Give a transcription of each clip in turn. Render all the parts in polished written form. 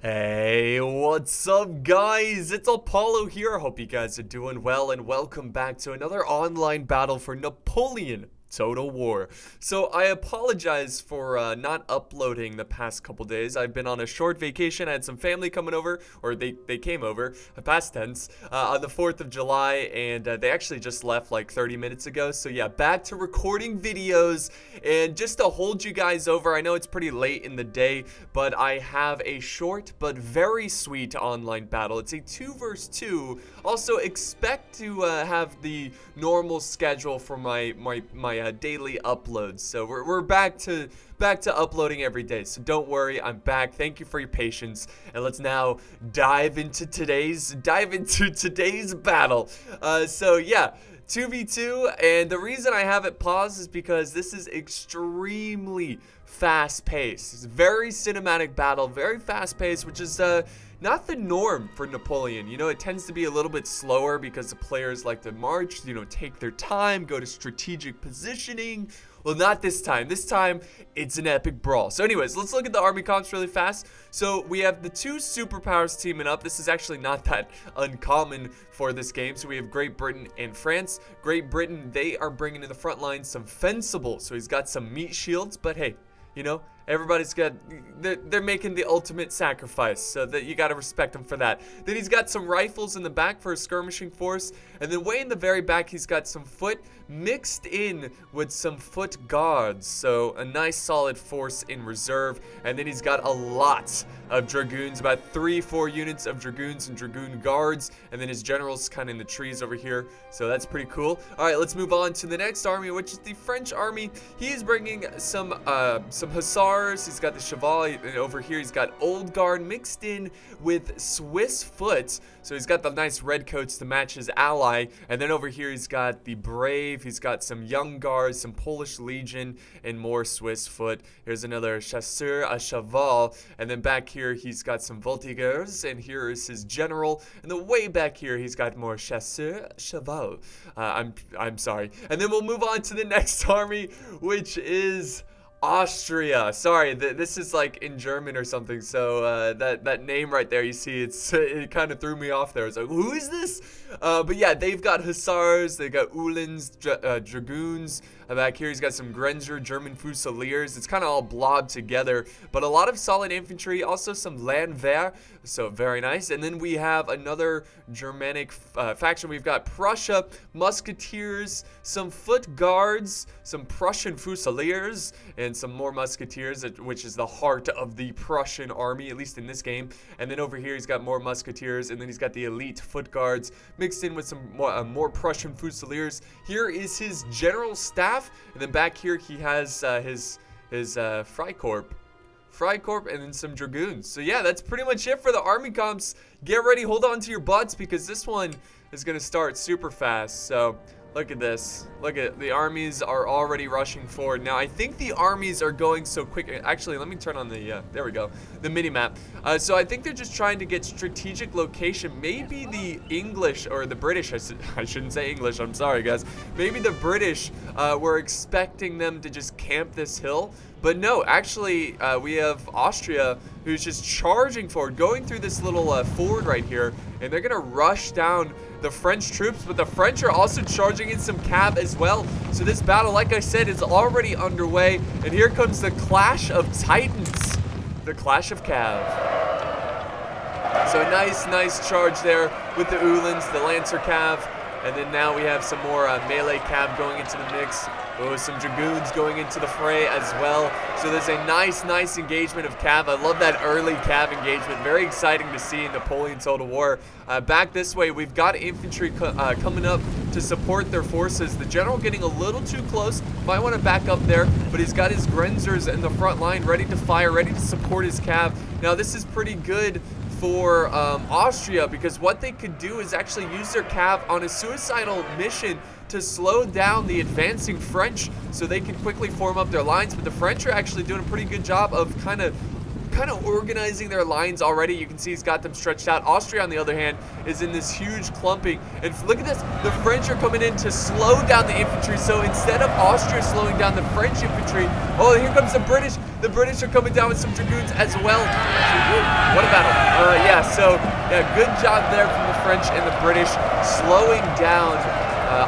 Hey, what's up guys? It's Apollo here. Hope you guys are doing well and welcome back to another online battle for Napoleon Total War. So I apologize for not uploading the past couple days. I've been on a short vacation. I had some family coming over, or they came over, past tense, on the 4th of July, and they actually just left like 30 minutes ago. So yeah, back to recording videos, and just to hold you guys over, I know it's pretty late in the day, but I have a short but very sweet online battle. It's a 2 versus 2. Also expect to have the normal schedule for my daily uploads. So we're back to uploading every day. So don't worry, I'm back. Thank you for your patience, and let's now dive into today's battle. So yeah, 2v2, and the reason I have it paused is because this is extremely fast-paced. It's a very cinematic battle, very fast-paced, which is not the norm for Napoleon. You know, it tends to be a little bit slower because the players like to march, you know, take their time, go to strategic positioning. Well, not this time. This time, it's an epic brawl. So anyways, let's look at the army comps really fast. So we have the two superpowers teaming up. This is actually not that uncommon for this game. So we have Great Britain and France. Great Britain, they are bringing to the front line some fencibles. So he's got some meat shields, but hey, you know, everybody's got, they're making the ultimate sacrifice, so that you got to respect them for that. Then he's got some rifles in the back for a skirmishing force, and then way in the very back he's got some foot mixed in with some foot guards, so a nice solid force in reserve. And then he's got a lot of dragoons, about 3-4 units of dragoons and dragoon guards, and then his general's kind of in the trees over here, so that's pretty cool. All right, let's move on to the next army, which is the French army. He is bringing some hussars. He's got the cheval, and over here he's got old guard mixed in with Swiss foot, so he's got the nice red coats to match his ally. And then over here he's got the brave, he's got some young guards, some Polish legion, and more Swiss foot. Here's another chasseur à cheval, and then back here he's got some voltigeurs, and here is his general, and then way back here he's got more chasseur cheval. I'm sorry. And then we'll move on to the next army, which is Austria. Sorry, this is like in German or something, so that name right there, you see, it kind of threw me off there. I was like, who is this? But yeah, they've got hussars, they've got uhlans, dragoons. Back here he's got some Grenzer, German Fusiliers. It's kind of all blobbed together, but a lot of solid infantry, also some Landwehr, so very nice. And then we have another Germanic faction. We've got Prussia, Musketeers, some foot guards, some Prussian Fusiliers, and some more Musketeers, which is the heart of the Prussian army, at least in this game. And then over here he's got more Musketeers, and then he's got the elite foot guards mixed in with some more Prussian Fusiliers. Here is his general staff, and then back here he has his Freikorps, and then some dragoons. So yeah, that's pretty much it for the army comps. Get ready, hold on to your butts, because this one is gonna start super fast. So look at this. Look at the armies are already rushing forward. Now, I think the armies are going so quick. Actually, let me turn on the, there we go, the mini-map. So I think they're just trying to get strategic location. Maybe the English, or the British, I shouldn't say English, I'm sorry, guys. Maybe the British were expecting them to just camp this hill. But no, actually, we have Austria, who's just charging forward, going through this little ford right here, and they're gonna rush down the French troops, but the French are also charging in some cav as well. So this battle, like I said, is already underway, and here comes the clash of titans, the clash of cav. So a nice charge there with the uhlans, the lancer cav, and then now we have some more melee cav going into the mix. Oh, some dragoons going into the fray as well. So there's a nice engagement of cav. I love that early cav engagement. Very exciting to see in Napoleon Total War. Back this way, we've got infantry coming up to support their forces. The general getting a little too close. Might want to back up there, but he's got his Grenzers in the front line ready to fire, ready to support his cav. Now this is pretty good for Austria, because what they could do is actually use their cav on a suicidal mission to slow down the advancing French so they can quickly form up their lines. But the French are actually doing a pretty good job of kind of organizing their lines already. You can see he's got them stretched out. Austria, on the other hand, is in this huge clumping. And look at this. The French are coming in to slow down the infantry. So instead of Austria slowing down the French infantry, oh, here comes the British. The British are coming down with some dragoons as well. What a battle. Yeah, so, yeah, good job there from the French and the British, slowing down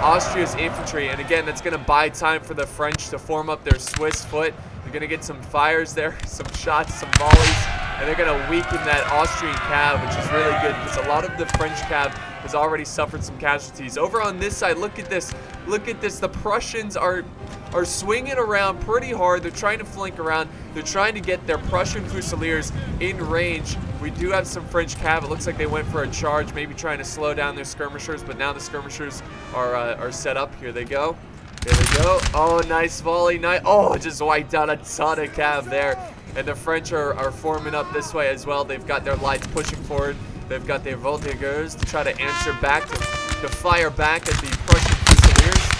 Austria's infantry. And again, that's going to buy time for the French to form up their Swiss foot. They're going to get some fires there, some shots, some volleys, and they're going to weaken that Austrian cav, which is really good because a lot of the French cav has already suffered some casualties. Over on this side, look at this. Look at this. The Prussians are swinging around pretty hard. They're trying to flank around. They're trying to get their Prussian Fusiliers in range. We do have some French cav. It looks like they went for a charge, maybe trying to slow down their skirmishers, but now the skirmishers are set up. Here they go. Here they go. Oh, nice volley. Oh, just wiped out a ton of cav there. And the French are forming up this way as well. They've got their lights pushing forward. They've got their voltigeurs to try to answer back, to fire back at the Prussian Fusiliers.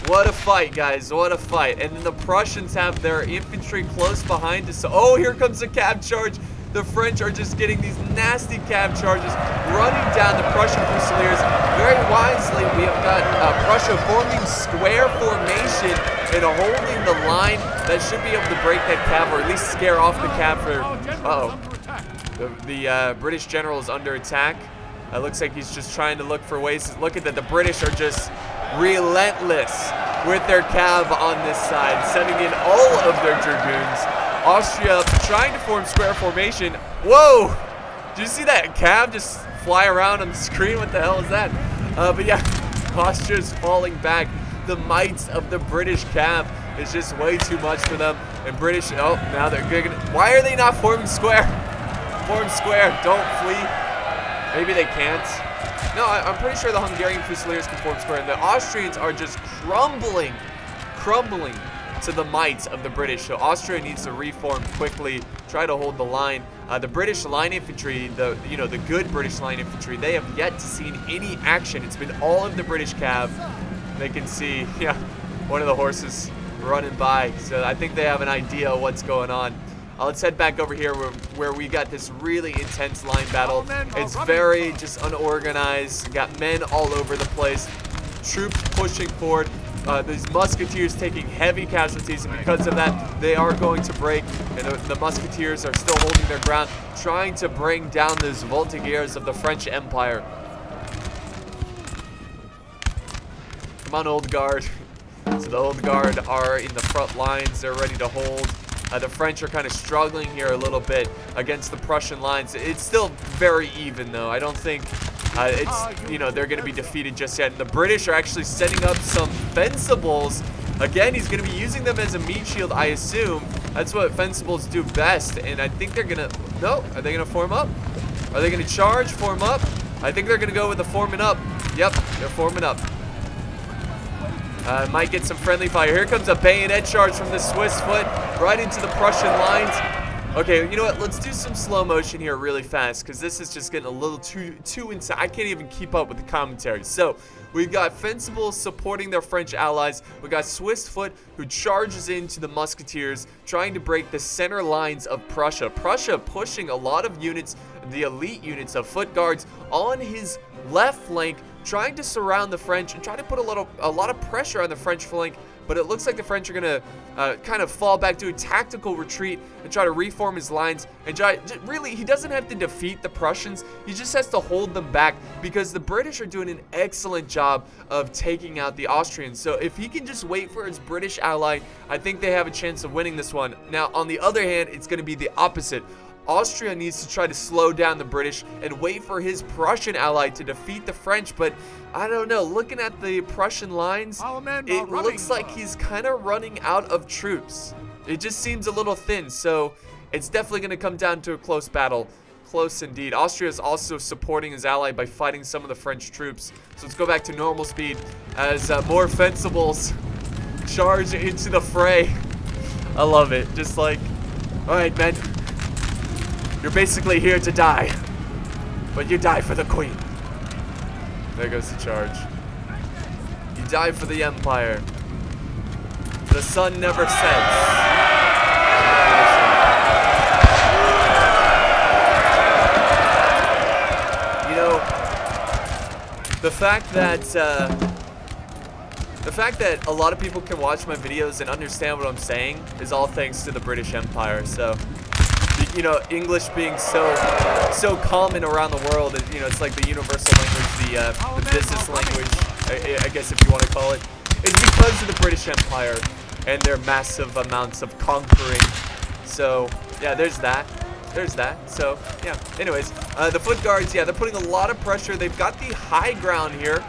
What a fight, guys. What a fight. And then the Prussians have their infantry close behind us. Oh, here comes a cav charge. The French are just getting these nasty cav charges, running down the Prussian Fusiliers. Very wisely, we have got Prussia forming square formation and holding the line. That should be able to break that cav, or at least scare off the cav for... Uh-oh. The British general is under attack. It looks like he's just trying to look for ways. Look at that. The British are just relentless with their cav on this side, sending in all of their dragoons. Austria trying to form square formation. Whoa! Did you see that cav just fly around on the screen? What the hell is that? But yeah, Austria's falling back. The might of the British cav is just way too much for them. And British, oh, now they're good. Why are they not forming square? Form square, don't flee. Maybe they can't. No, I'm pretty sure the Hungarian Fusiliers can form square. And the Austrians are just crumbling to the might of the British. So Austria needs to reform quickly, try to hold the line. The British line infantry, the good British line infantry, they have yet to see any action. It's been all of the British cav. They can see, yeah, one of the horses running by. So I think they have an idea of what's going on. Let's head back over here where we got this really intense line battle. It's very just unorganized. Got men all over the place. Troops pushing forward. These musketeers taking heavy casualties, and because of that, they are going to break. And the musketeers are still holding their ground, trying to bring down those voltigeurs of the French Empire. Come on, Old Guard. So the Old Guard are in the front lines. They're ready to hold. The French are kind of struggling here a little bit against the Prussian lines. It's still very even, though. I don't think they're going to be defeated just yet. The British are actually setting up some fencibles. Again, he's going to be using them as a meat shield, I assume. That's what fencibles do best. And I think they're going to... No, are they going to form up? Are they going to charge, form up? I think they're going to go with the forming up. Yep, they're forming up. Might get some friendly fire. Here comes a bayonet charge from the Swiss foot right into the Prussian lines. Okay, you know what? Let's do some slow motion here really fast, because this is just getting a little too inside. I can't even keep up with the commentary. So we've got fencibles supporting their French allies. We got Swiss foot who charges into the musketeers, trying to break the center lines of Prussia. Prussia pushing a lot of units, the elite units of foot guards, on his left flank, trying to surround the French and try to put a lot of pressure on the French flank. But it looks like the French are going to kind of fall back to a tactical retreat and try to reform his lines. And really, he doesn't have to defeat the Prussians. He just has to hold them back, because the British are doing an excellent job of taking out the Austrians. So if he can just wait for his British ally, I think they have a chance of winning this one. Now, on the other hand, it's going to be the opposite. Austria needs to try to slow down the British and wait for his Prussian ally to defeat the French. But I don't know, looking at the Prussian lines, it looks like he's kind of running out of troops. It just seems a little thin, so it's definitely going to come down to a close battle. Close indeed. Austria is also supporting his ally by fighting some of the French troops. So let's go back to normal speed as more fencibles charge into the fray. I love it. Just like, all right, men. You're basically here to die, but you die for the queen. There goes the charge. You die for the empire. The sun never sets. You know, the fact that a lot of people can watch my videos and understand what I'm saying is all thanks to the British Empire. So you know, English being so common around the world, you know, it's like the universal language, the business language, I guess if you want to call it, is because of the British Empire and their massive amounts of conquering. So yeah, there's that. So yeah, anyways, the foot guards, yeah, they're putting a lot of pressure. They've got the high ground here,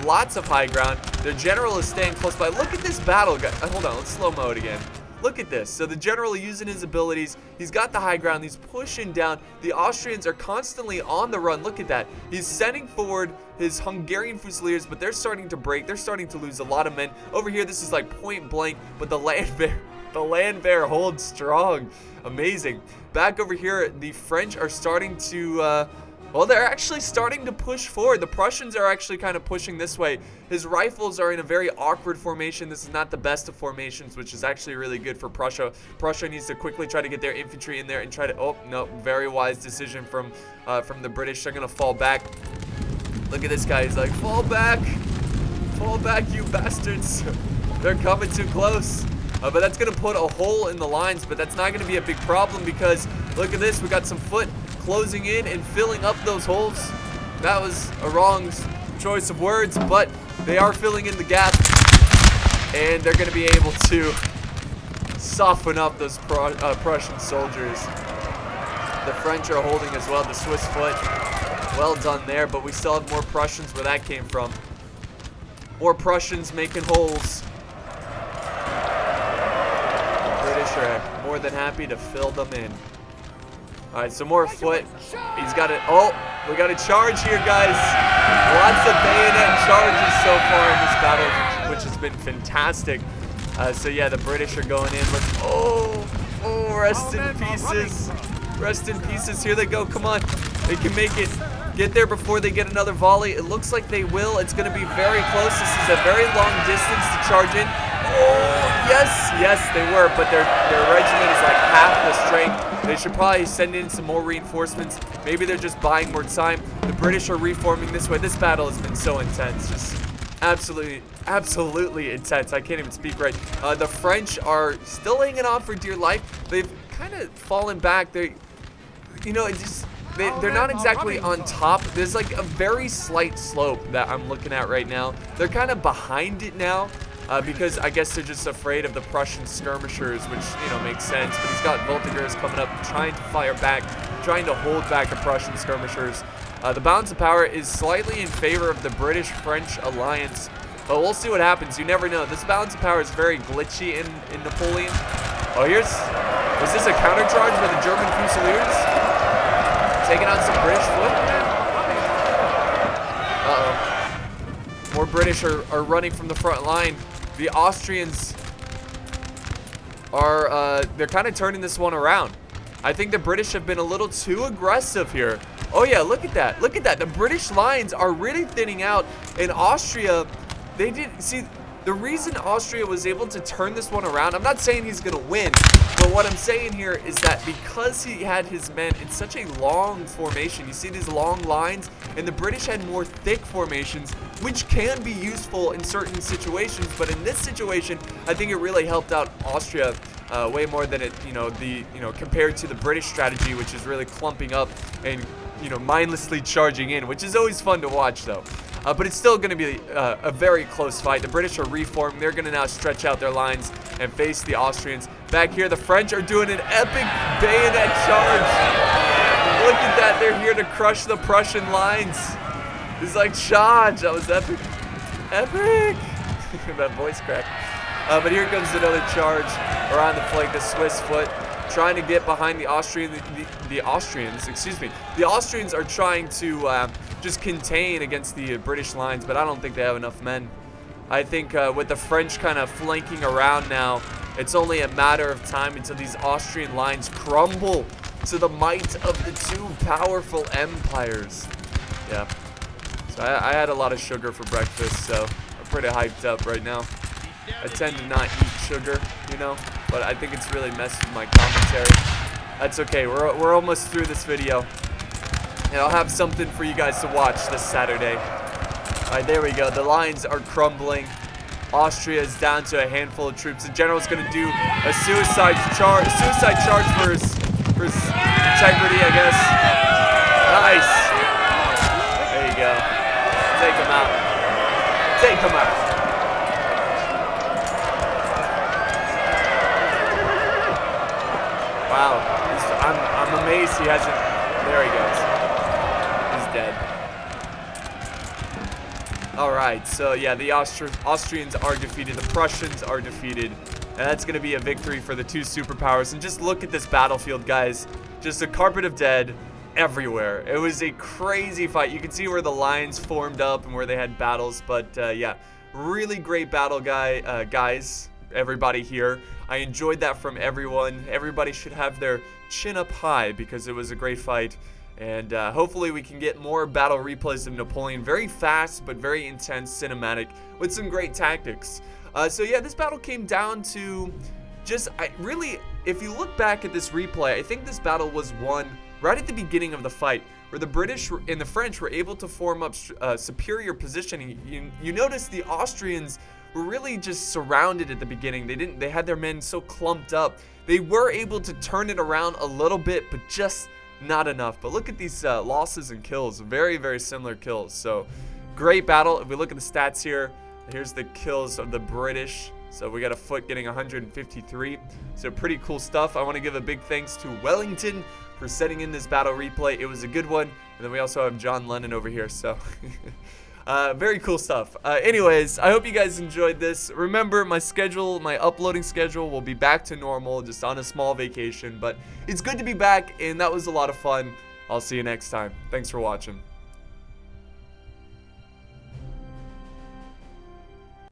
lots of high ground. Their general is staying close by. Look at this battle, guys. Hold on, let's slow mo it again. Look at this. So the general using his abilities, he's got the high ground, he's pushing down. The Austrians are constantly on the run. Look at that. He's sending forward his Hungarian Fusiliers, but they're starting to break. They're starting to lose a lot of men. Over here, this is like point blank, but the land bear holds strong. Amazing. Back over here, the French are starting to, well, they're actually starting to push forward. The Prussians are actually kind of pushing this way. His rifles are in a very awkward formation. This is not the best of formations, which is actually really good for Prussia. Prussia needs to quickly try to get their infantry in there and try to, oh, no, very wise decision from the British. They're going to fall back. Look at this guy. He's like, fall back, you bastards. They're coming too close. But that's going to put a hole in the lines, but that's not going to be a big problem because look at this. We got some foot closing in and filling up those holes. That was a wrong choice of words, but they are filling in the gap, and they're going to be able to soften up those Prussian soldiers. The French are holding as well. The Swiss foot, well done there, but we still have more Prussians where that came from. More Prussians making holes. Are more than happy to fill them in. All right, some more foot. He's got it. Oh, we got a charge here, guys. Lots of bayonet charges so far in this battle, which has been fantastic. So yeah, the British are going in. Rest in pieces. Rest in pieces. Here they go. Come on, they can make it. Get there before they get another volley. It looks like they will. It's going to be very close. This is a very long distance to charge in. Oh, yes, they were, but their regiment is like half the strength. They should probably send in some more reinforcements. Maybe they're just buying more time. The British are reforming this way. This battle has been so intense, just absolutely intense. I can't even speak right. The French are still hanging on for dear life. They've kind of fallen back. They're not exactly on top. There's like a very slight slope that I'm looking at right now. They're kind of behind it now. Because I guess they're just afraid of the Prussian skirmishers, which, you know, makes sense. But he's got Voltigeurs coming up, trying to fire back, trying to hold back the Prussian skirmishers. The balance of power is slightly in favor of the British-French alliance, but we'll see what happens. You never know. This balance of power is very glitchy in Napoleon. Oh, was this a counter-charge by the German Fusiliers? Taking on some British foot? Uh-oh. More British are running from the front line. The Austrians are, they're kind of turning this one around. I think the British have been a little too aggressive here. Oh yeah, look at that. Look at that. The British lines are really thinning out. In Austria, they didn't see the reason Austria was able to turn this one around. I'm not saying he's going to win, but what I'm saying here is that because he had his men in such a long formation, you see these long lines, and the British had more thick formations, which can be useful in certain situations, but in this situation, I think it really helped out Austria way more than it, compared to the British strategy, which is really clumping up and, mindlessly charging in, which is always fun to watch, though. But it's still going to be a very close fight. The British are reforming. They're going to now stretch out their lines and face the Austrians. Back here, the French are doing an epic bayonet charge. Look at that. They're here to crush the Prussian lines. It's like, charge. That was epic. Epic. That voice crack. But here comes another charge around the flank. The Swiss foot trying to get behind the Austrians. The Austrians are trying to just contain against the British lines, but I don't think they have enough men. I think with the French kind of flanking around now, it's only a matter of time until these Austrian lines crumble to the might of the two powerful empires. Yeah. So I had a lot of sugar for breakfast, so I'm pretty hyped up right now. I tend to not eat sugar, but I think it's really messed with my commentary. That's okay. We're almost through this video. And I'll have something for you guys to watch this Saturday. All right, there we go. The lines are crumbling. Austria is down to a handful of troops. The general's going to do a suicide charge for his integrity, I guess. Nice. There you go. Take him out. Take him out. Wow. I'm amazed he hasn't. There he goes. He's dead. Alright, so yeah, the Austrians are defeated. The Prussians are defeated. And that's going to be a victory for the two superpowers. And just look at this battlefield, guys. Just a carpet of dead everywhere. It was a crazy fight. You can see where the lines formed up and where they had battles. But yeah, really great battle, guys. Everybody here. I enjoyed that from everyone. Everybody should have their chin up high because it was a great fight. And hopefully we can get more battle replays of Napoleon. Very fast, but very intense, cinematic, with some great tactics. So yeah, this battle came down to just, really, if you look back at this replay, I think this battle was won right at the beginning of the fight, where the British and the French were able to form up superior positioning. You notice the Austrians were really just surrounded at the beginning. They had their men so clumped up. They were able to turn it around a little bit, but just not enough. But look at these losses and kills. Very, very similar kills. So great battle. If we look at the stats here, here's the kills of the British. So we got a Foot getting 153. So pretty cool stuff. I want to give a big thanks to Wellington for setting in this battle replay. It was a good one. And then we also have John Lennon over here. So very cool stuff. Anyways, I hope you guys enjoyed this. Remember, my uploading schedule will be back to normal, just on a small vacation. But it's good to be back, and that was a lot of fun. I'll see you next time. Thanks for watching.